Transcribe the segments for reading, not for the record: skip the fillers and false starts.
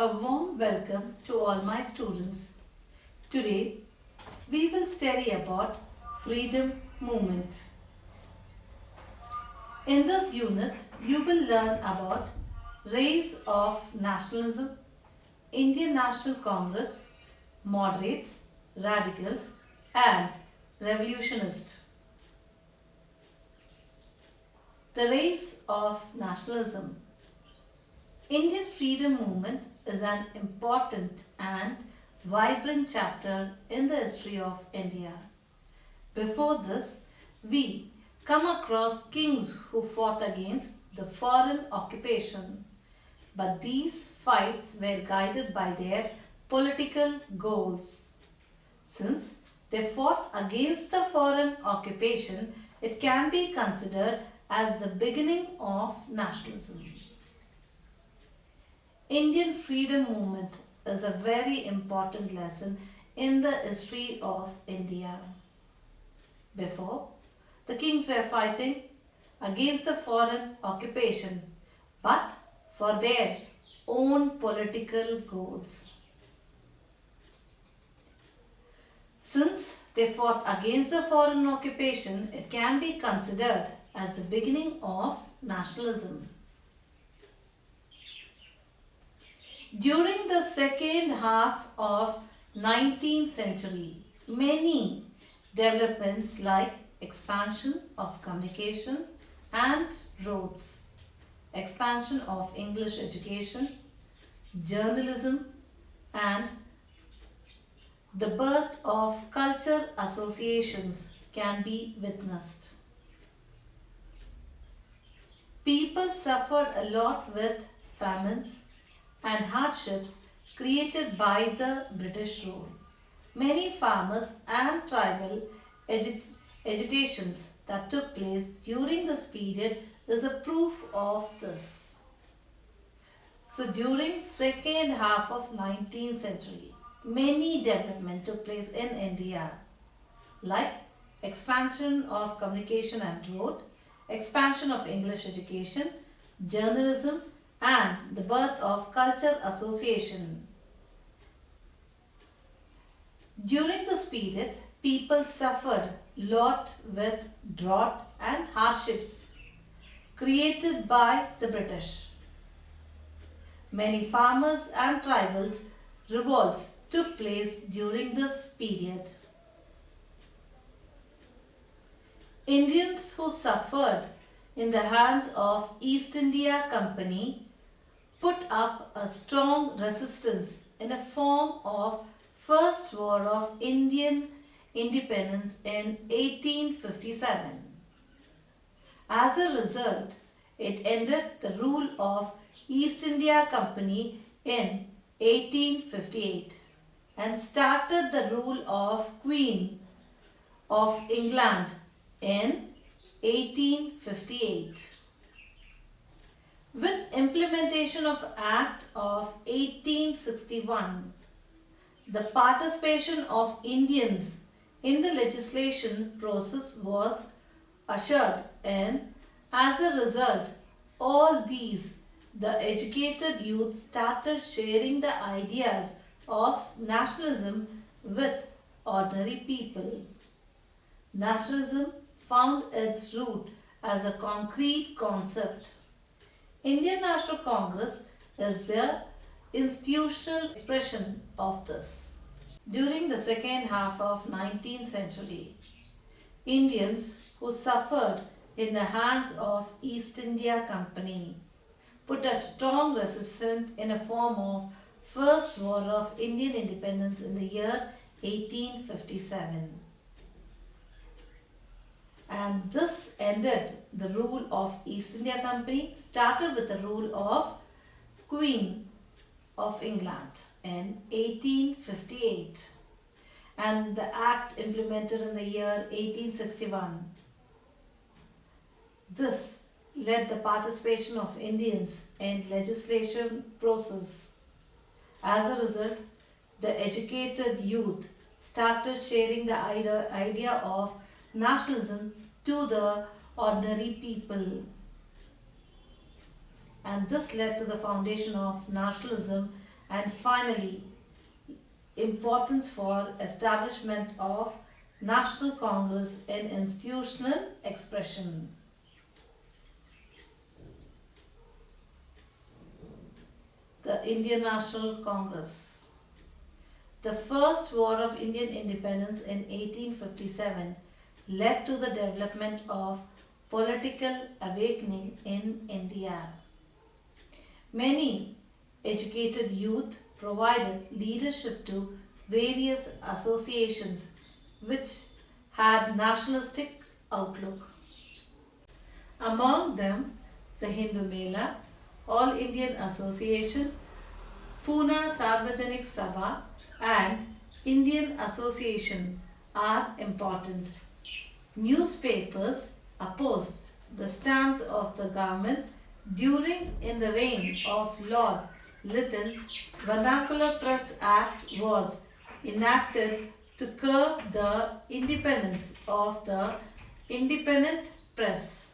A warm welcome to all my students. Today we will study about freedom movement. In this unit you will learn about rise of nationalism, Indian National Congress, moderates, radicals and revolutionists. The rise of nationalism. Indian freedom movement is an important and vibrant chapter in the history of India. Before this, we come across kings who fought against the foreign occupation. But these fights were guided by their political goals. Since they fought against the foreign occupation, it can be considered as the beginning of nationalism. Indian freedom movement is a very important lesson in the history of India. Before, the kings were fighting against the foreign occupation, but for their own political goals. Since they fought against the foreign occupation, it can be considered as the beginning of nationalism. During the second half of 19th century, many developments like expansion of communication and roads, expansion of English education, journalism and the birth of culture associations can be witnessed. People suffered a lot with famines and hardships created by the British rule. Many farmers and tribal agitations that took place during this period is a proof of this. So during second half of 19th century, many development took place in India like expansion of communication and road, expansion of English education, journalism and the birth of culture association. During this period, people suffered lot with drought and hardships created by the British. Many farmers and tribals revolts took place during this period. Indians who suffered in the hands of East India Company put up a strong resistance in a form of First War of Indian Independence in 1857. As a result, it ended the rule of East India Company in 1858 and started the rule of Queen of England in 1858. With implementation of Act of 1861, the participation of Indians in the legislation process was ushered in. As a result, all these, the educated youth started sharing the ideas of nationalism with ordinary people. Nationalism found its root as a concrete concept. Indian National Congress is the institutional expression of this. During the second half of 19th century, Indians who suffered in the hands of East India Company put a strong resistance in a form of First War of Indian Independence in the year 1857. And this ended the rule of East India Company, started with the rule of Queen of England in 1858 and the act implemented in the year 1861. This led the participation of Indians in legislation process. As a result, the educated youth started sharing the idea of nationalism to the ordinary people. And this led to the foundation of nationalism And finally, importance for establishment of National Congress in institutional expression. The Indian National Congress. The First War of Indian Independence in 1857 led to the development of political awakening in India. Many educated youth provided leadership to various associations which had nationalistic outlook. Among them, the Hindu Mela, All Indian Association, Pune Sarvajanik Sabha and Indian Association are important. Newspapers opposed the stance of the government during in the reign of Lord Lytton. Vernacular Press Act was enacted to curb the independence of the independent press.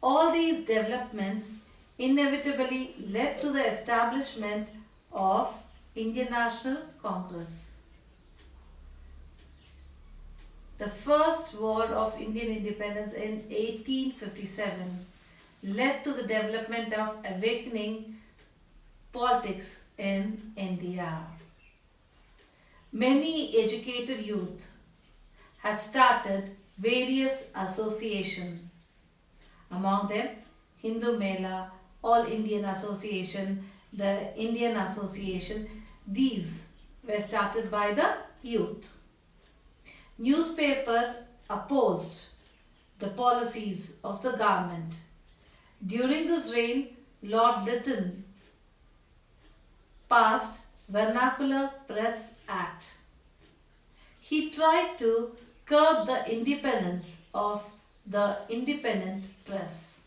All these developments inevitably led to the establishment of Indian National Congress. The First War of Indian Independence in 1857 led to the development of awakening politics in India. Many educated youth had started various associations. Among them, Hindu Mela, All Indian Association, the Indian Association. These were started by the youth. Newspaper opposed the policies of the government. During this reign, Lord Lytton passed Vernacular Press Act. He tried to curb the independence of the independent press.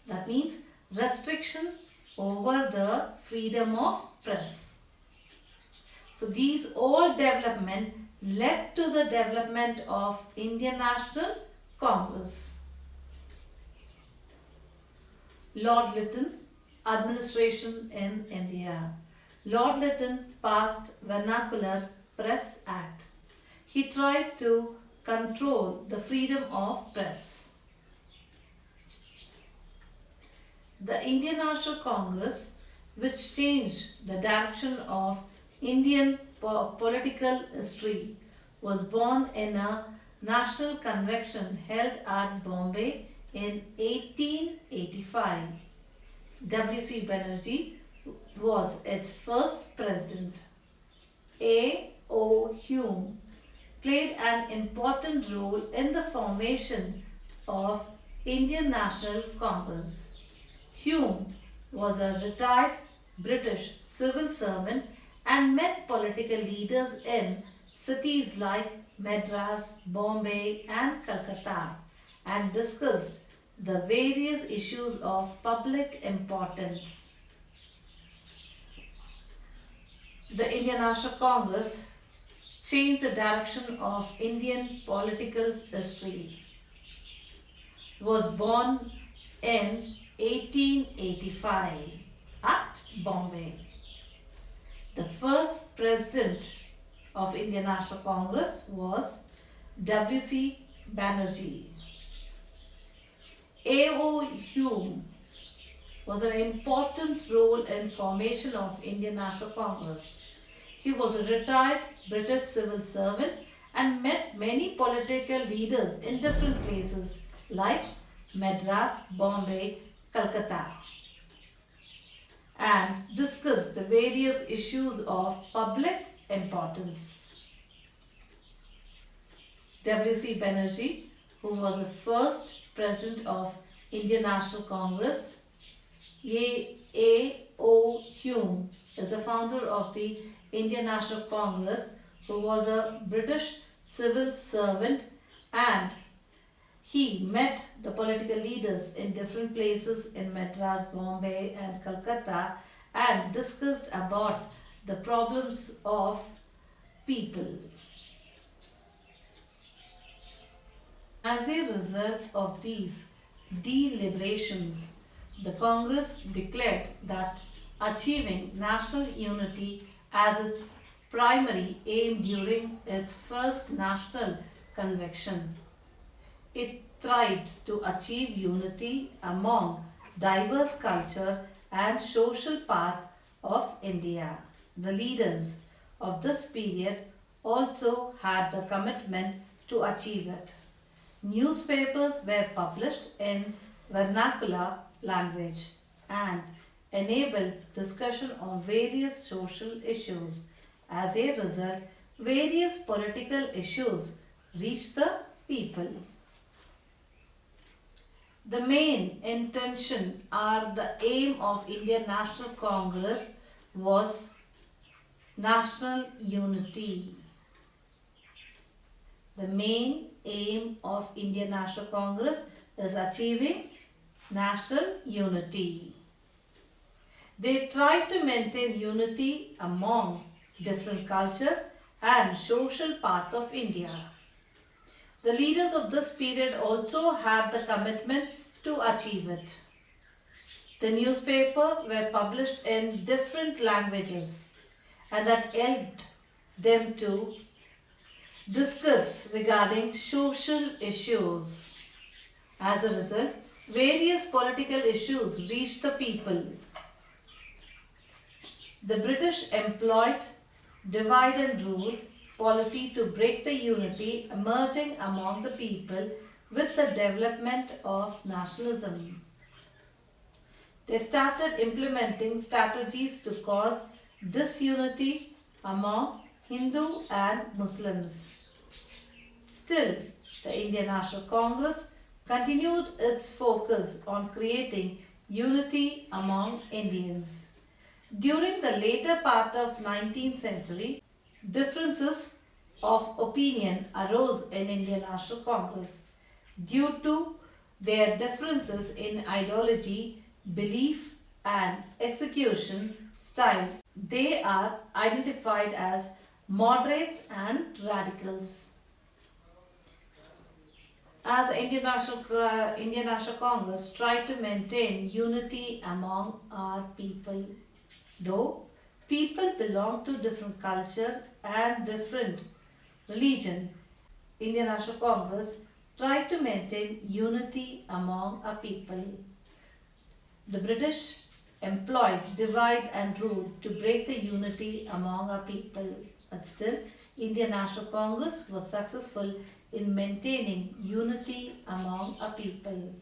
That means restrictions over the freedom of press. So these all development led to the development of Indian National Congress. Lord Lytton, administration in India. Lord Lytton passed Vernacular Press Act. He tried to control the freedom of press. The Indian National Congress, which changed the direction of Indian political history, was born in a national convention held at Bombay in 1885. W.C. Banerjee was its first president. A.O. Hume played an important role in the formation of Indian National Congress. Hume was a retired British civil servant and met political leaders in cities like Madras, Bombay and Calcutta and discussed the various issues of public importance. The Indian National Congress changed the direction of Indian political history. Was born in 1885 at Bombay. The first president of Indian National Congress was W.C. Banerjee. A.O. Hume was an important role in formation of Indian National Congress. He was a retired British civil servant and met many political leaders in different places like Madras, Bombay, Calcutta, and discussed the various issues of public importance. W.C. Banerjee, who was the first president of Indian National Congress. A.O. Hume is the founder of the Indian National Congress, who was a British civil servant, and he met the political leaders in different places in Madras, Bombay and Calcutta and discussed about the problems of people. As a result of these deliberations, the Congress declared that achieving national unity as its primary aim during its first national convention. It tried to achieve unity among diverse culture and social path of India. The leaders of this period also had the commitment to achieve it. Newspapers were published in vernacular language and enabled discussion on various social issues. As a result, various political issues reached the people. The main intention or the aim of Indian National Congress was national unity. The main aim of Indian National Congress is achieving national unity. They tried to maintain unity among different culture and social path of India. The leaders of this period also had the commitment to achieve it. The newspapers were published in different languages and that helped them to discuss regarding social issues. As a result, various political issues reached the people. The British employed divide and rule policy to break the unity emerging among the people with the development of nationalism. They started implementing strategies to cause disunity among Hindu and Muslims. Still, the Indian National Congress continued its focus on creating unity among Indians. During the later part of 19th century, differences of opinion arose in Indian National Congress due to their differences in ideology, belief and execution style. They are identified as moderates and radicals. As Indian National Congress tried to maintain unity among our people, though people belong to different culture and different religion, Indian National Congress tried to maintain unity among our people. The British employed divide and rule to break the unity among our people. But still, Indian National Congress was successful in maintaining unity among our people.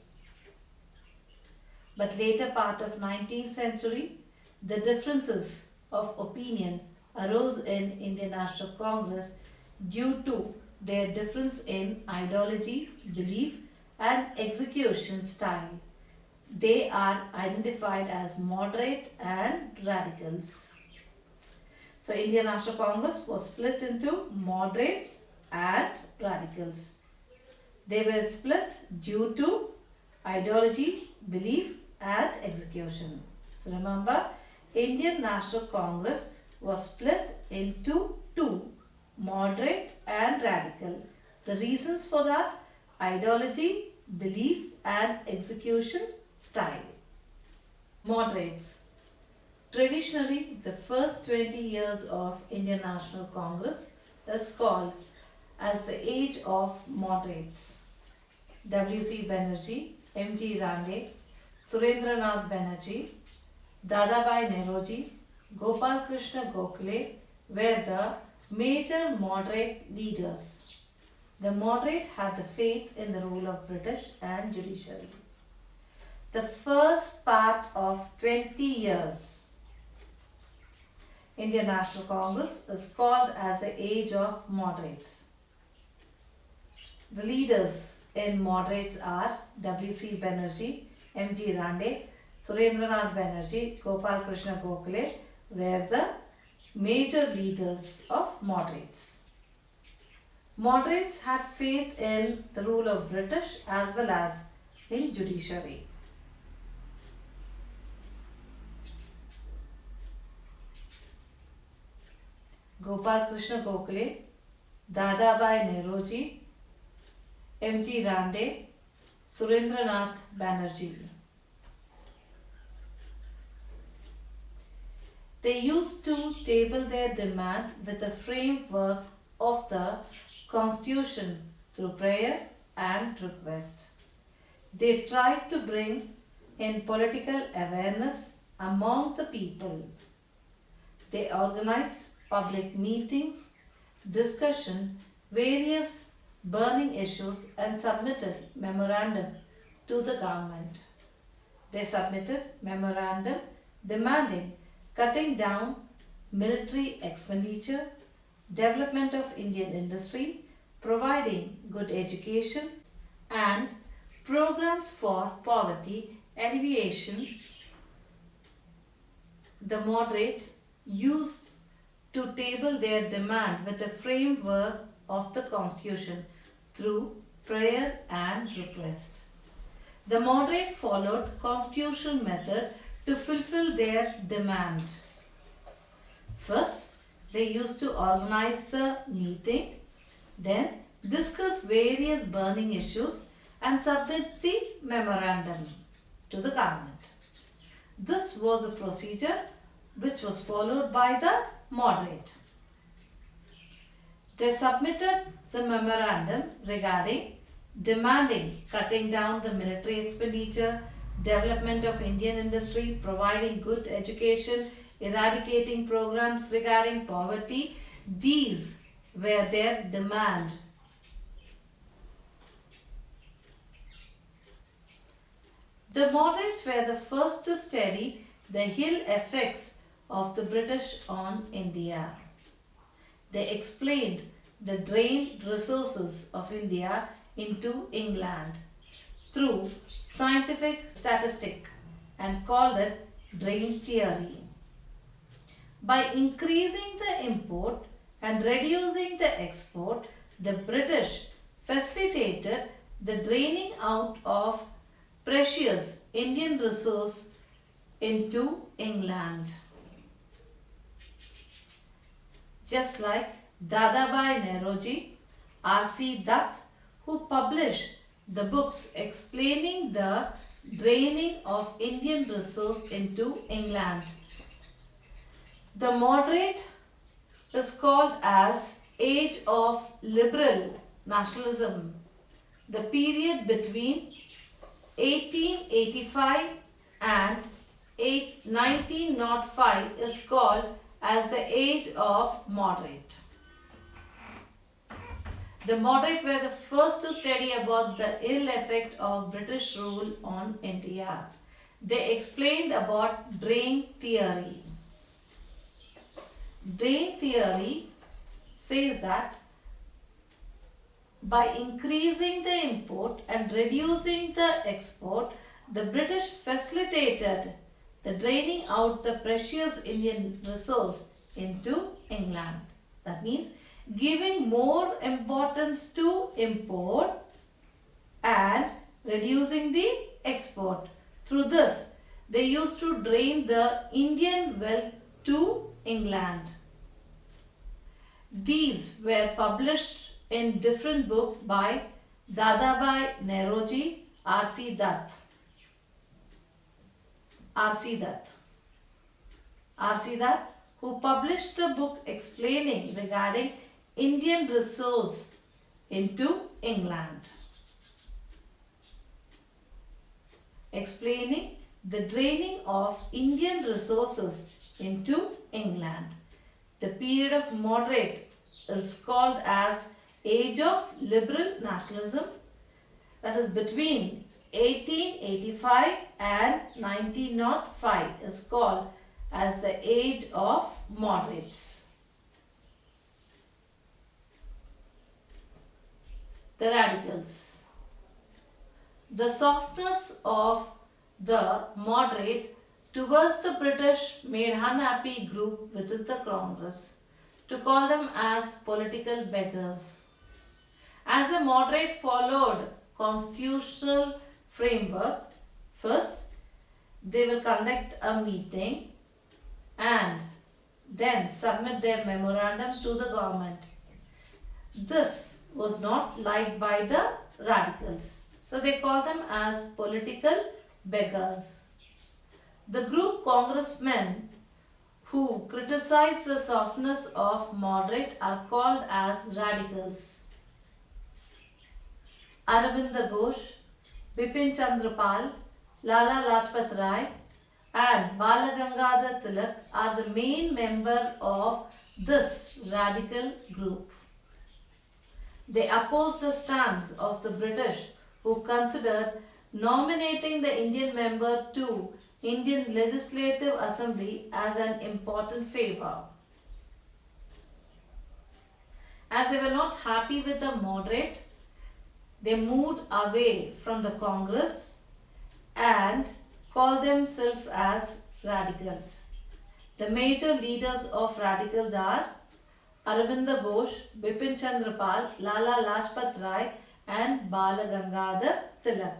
But later part of 19th century, the differences of opinion arose in Indian National Congress due to their difference in ideology, belief and execution style. They are identified as moderate and radicals. So Indian National Congress was split into moderates and radicals. They were split due to ideology, belief and execution. So remember, Indian National Congress was split into two, moderate and radical. The reasons for that: ideology, belief and execution style. Moderates. Traditionally, the first 20 years of Indian National Congress is called as the age of moderates. W.C. Banerjee, M.G. Rande, Surendranath Banerjee, Dadabhai Naoroji, Gopal Krishna Gokhale were the major moderate leaders. The moderate had the faith in the rule of British and judiciary. The first part of 20 years, Indian National Congress is called as the age of moderates. The leaders in moderates are W.C. Banerjee, M.G. Rande, Surendranath Banerjee, Gopal Krishna Gokhale were the major leaders of moderates. Moderates had faith in the rule of British as well as in judiciary. Gopal Krishna Gokhale, Dadabhai Naoroji, M.G. Rande, Surendranath Banerjee. They used to table their demand with the framework of the constitution through prayer and request. They tried to bring in political awareness among the people. They organized public meetings, discussion, various burning issues and submitted memorandum to the government. They submitted memorandum demanding cutting down military expenditure, development of Indian industry, providing good education and programs for poverty alleviation. The moderate used to table their demand with the framework of the constitution through prayer and request. The moderate followed constitutional method to fulfill their demand. First, they used to organize the meeting, then discuss various burning issues and submit the memorandum to the government. This was a procedure which was followed by the moderate. They submitted the memorandum regarding demanding cutting down the military expenditure, development of Indian industry, providing good education, eradicating programs regarding poverty. These were their demand. The moderates were the first to study the ill effects of the British on India. They explained the drained resources of India into England through scientific statistic and called it drain theory. By increasing the import and reducing the export, the British facilitated the draining out of precious Indian resource into England. Just like Dadabhai Naoroji, R.C. Dutt, who published the books explaining the draining of Indian resource into England. The moderate is called as Age of Liberal Nationalism. The period between 1885 and 1905 is called as the Age of Moderate. The moderate were the first to study about the ill effect of British rule on India. They explained about drain theory. Drain theory says that by increasing the import and reducing the export, the British facilitated the draining out the precious Indian resource into England. That means giving more importance to import and reducing the export. Through this, they used to drain the Indian wealth to England. These were published in different books by Dadabhai Naoroji, R.C. Dutt. R.C. Dutt, who published a book explaining regarding Indian resource into England. Explaining the draining of Indian resources into England. The period of moderate is called as Age of Liberal Nationalism, that is between 1885 and 1905 is called as the Age of Moderates. The radicals. The softness of the moderate towards the British made unhappy group within the Congress to call them as political beggars. As a moderate followed constitutional framework, first they will conduct a meeting and then submit their memorandum to the government. This was not liked by the radicals, so they call them as political beggars. The group congressmen who criticize the softness of moderate are called as radicals. Aravinda Ghosh, Bipin Chandra Pal, Lala Lajpat Rai and Balagangadhar Tilak are the main members of this radical group. They opposed the stance of the British, who considered nominating the Indian member to Indian Legislative Assembly as an important favour. As they were not happy with the moderate, they moved away from the Congress and called themselves as radicals. The major leaders of radicals are Aravinda Ghosh, Bipin Chandra Pal, Lala Lajpat Rai and Balagangadhar Tilak.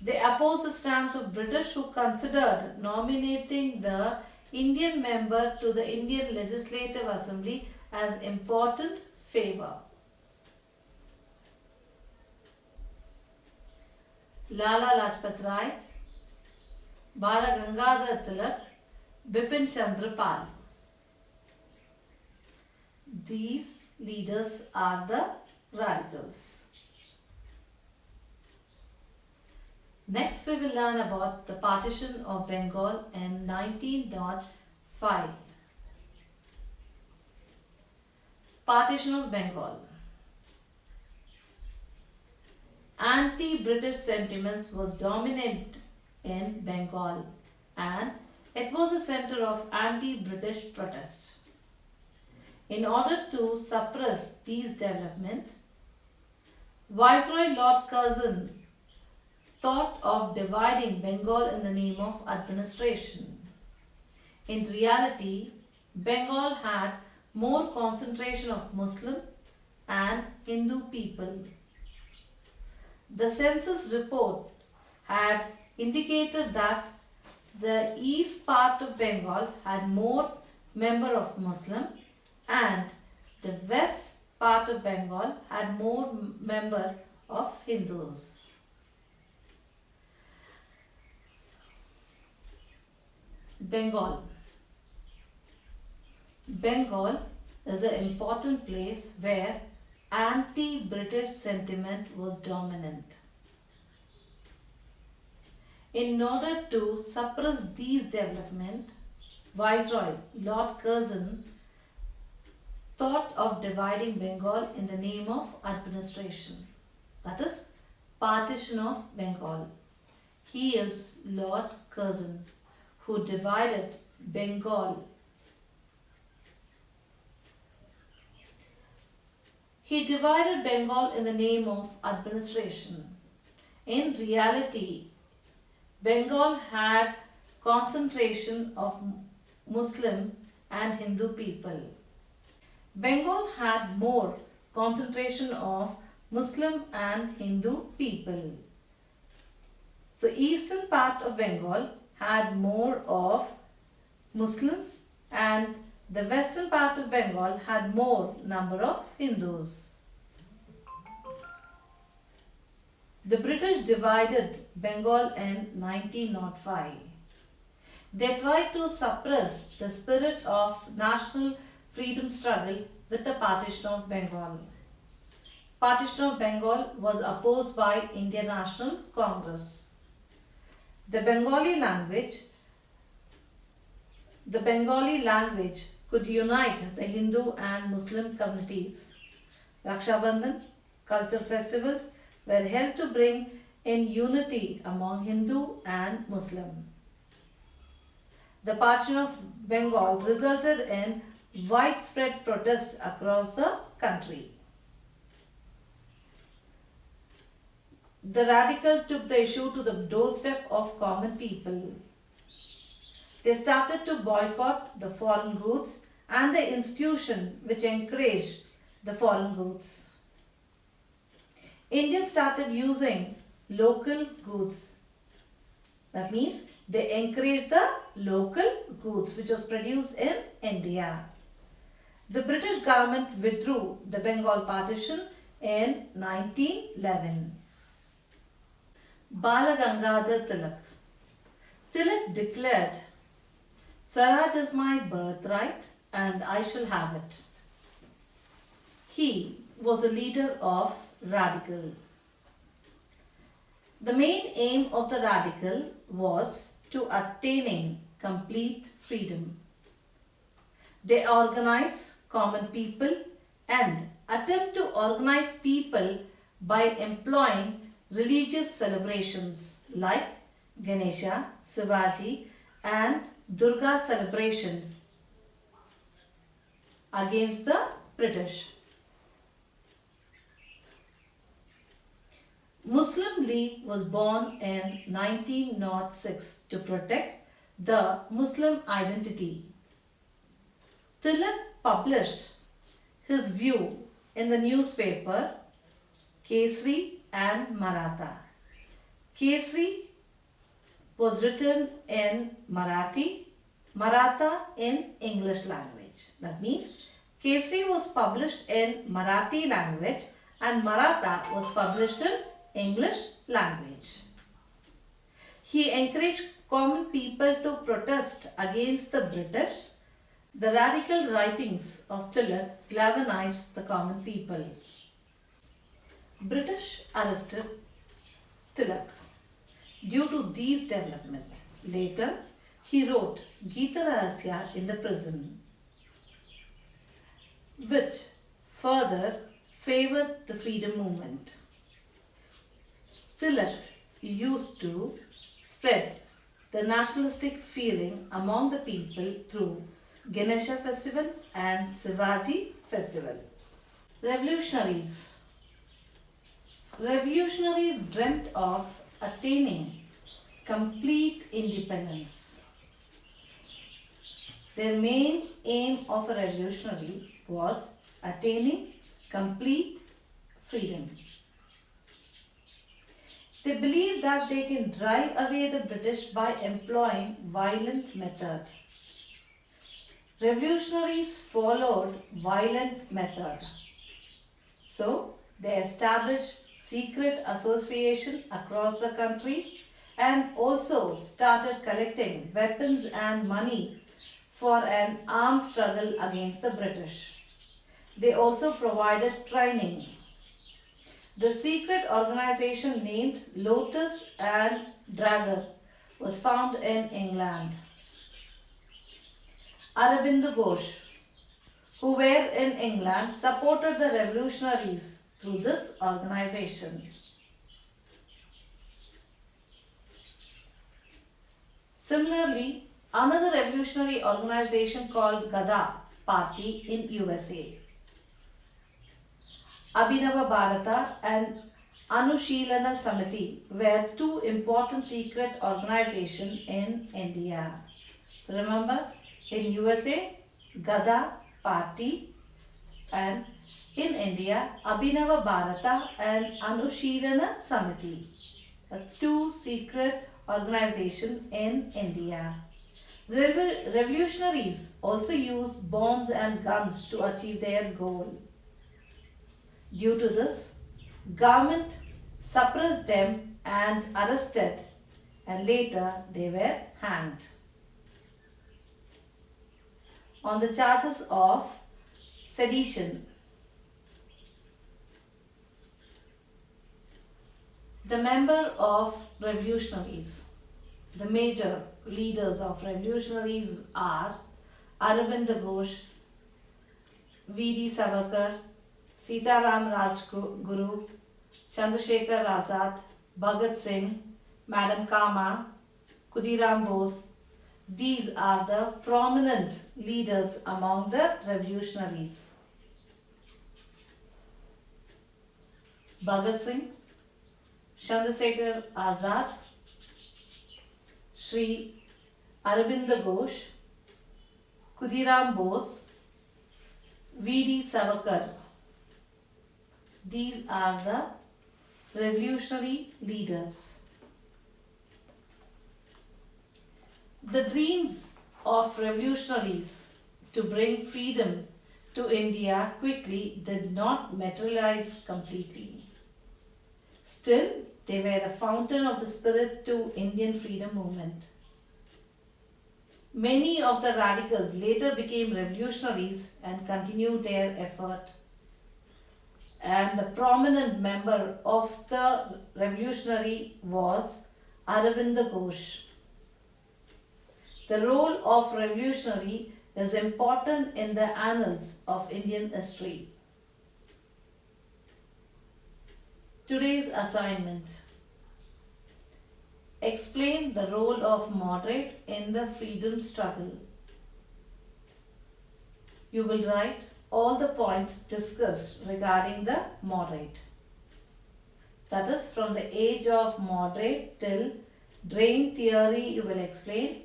They opposed the stance of British, who considered nominating the Indian member to the Indian Legislative Assembly as important favour. Lala Lajpat Rai, Balagangadhar Tilak, Bipin Chandra Pal. These leaders are the radicals. Next we will learn about the partition of Bengal in 1905. Partition of Bengal. Anti-British sentiments was dominant in Bengal and it was a center of anti-British protest. In order to suppress these developments, Viceroy Lord Curzon thought of dividing Bengal in the name of administration. In reality, Bengal had more concentration of Muslim and Hindu people. The census report had indicated that the east part of Bengal had more members of Muslim and the west part of Bengal had more members of Hindus. Bengal. Bengal is an important place where anti-British sentiment was dominant. In order to suppress these developments, Viceroy Lord Curzon thought of dividing Bengal in the name of administration, that is, partition of Bengal. He is Lord Curzon, who divided Bengal. He divided Bengal in the name of administration. In reality, Bengal had concentration of Muslim and Hindu people. Bengal had more concentration of Muslim and Hindu people. So eastern part of Bengal had more of Muslims and the western part of Bengal had more number of Hindus. The British divided Bengal in 1905. They tried to suppress the spirit of national freedom struggle with the partition of Bengal. Partition of Bengal was opposed by Indian National Congress. The Bengali language could unite the Hindu and Muslim communities. Raksha Bandhan, cultural festivals were held to bring in unity among Hindu and Muslim. The partition of Bengal resulted in widespread protest across the country. The radical took the issue to the doorstep of common people. They started to boycott the foreign goods and the institution which encouraged the foreign goods. Indians started using local goods. That means they encouraged the local goods which was produced in India. The British government withdrew the Bengal partition in 1911. Balagangadhar Tilak. Tilak declared Swaraj is my birthright and I shall have it. He was a leader of radical. The main aim of the radical was to attaining complete freedom. They organize common people and attempt to organize people by employing religious celebrations like Ganesha, Shivaji and Durga celebration against the British. Muslim League was born in 1906 to protect the Muslim identity. Tilak published his view in the newspaper Kesari and Maratha. Kesari was written in Marathi, Maratha in English language. That means Kesari was published in Marathi language and Maratha was published in English language. He encouraged common people to protest against the British. The radical writings of Tilak galvanized the common people. British arrested Tilak due to these developments. Later, he wrote Gita Rahasya in the prison, which further favored the freedom movement. Tilak used to spread the nationalistic feeling among the people through Ganesha festival and Shivaji festival. Revolutionaries. Revolutionaries dreamt of attaining complete independence. Their main aim of a revolutionary was attaining complete freedom. They believed that they can drive away the British by employing violent method. Revolutionaries followed violent method. So, they established secret association across the country and also started collecting weapons and money for an armed struggle against the British. They also provided training. The secret organization named Lotus and Dagger was found in England. Aurobindo Ghosh, who were in England, supported the revolutionaries through this organization. Similarly, another revolutionary organization called Gada Party in USA. Abhinava Bharata and Anushilana Samiti were two important secret organizations in India. So remember, in USA, Gada Party, and in India, Abhinava Bharata and Anushilana Samiti, two secret organizations in India. The revolutionaries also used bombs and guns to achieve their goal. Due to this, government suppressed them and arrested, and later they were hanged on the charges of sedition. The member of revolutionaries, the major leaders of revolutionaries are Aurobindo Ghosh, V.D. Savarkar, Sitaram Rajguru, Chandrasekhar Azad, Bhagat Singh, Madam Kama, Khudiram Bose. These are the prominent leaders among the revolutionaries. Bhagat Singh, Chandrasekhar Azad, Sri Aurobindo Ghosh, Khudiram Bose, V.D. Savarkar. These are the revolutionary leaders. The dreams of revolutionaries to bring freedom to India quickly did not materialize completely. Still, they were the fountain of the spirit to Indian freedom movement. Many of the radicals later became revolutionaries and continued their effort. And the prominent member of the revolutionary was Aravinda Ghosh. The role of revolutionary is important in the annals of Indian history. Today's assignment. Explain the role of moderate in the freedom struggle. You will write all the points discussed regarding the moderate. That is, from the age of moderate till drain theory you will explain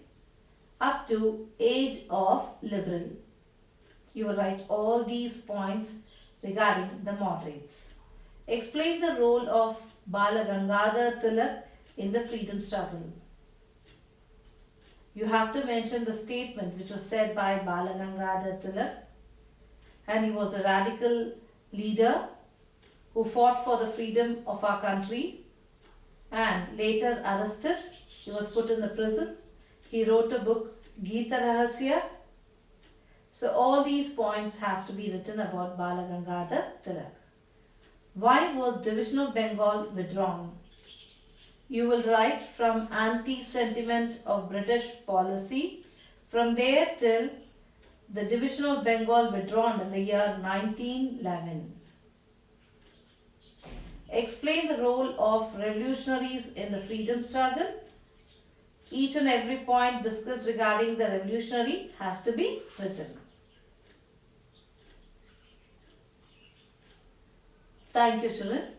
up to age of liberal. You will write all these points regarding the moderates. Explain the role of Bala Gangadhar Tilak in the freedom struggle. You have to mention the statement which was said by Bala Gangadhar Tilak, and he was a radical leader who fought for the freedom of our country and later arrested. He was put in the prison. He wrote a book, Geeta Rahasya. So all these points has to be written about Bala Gangadhar Tilak. Why was division of Bengal withdrawn? You will write from anti-sentiment of British policy. From there till the division of Bengal withdrawn in the year 1911. Explain the role of revolutionaries in the freedom struggle. Each and every point discussed regarding the revolutionary has to be written. Thank you, children.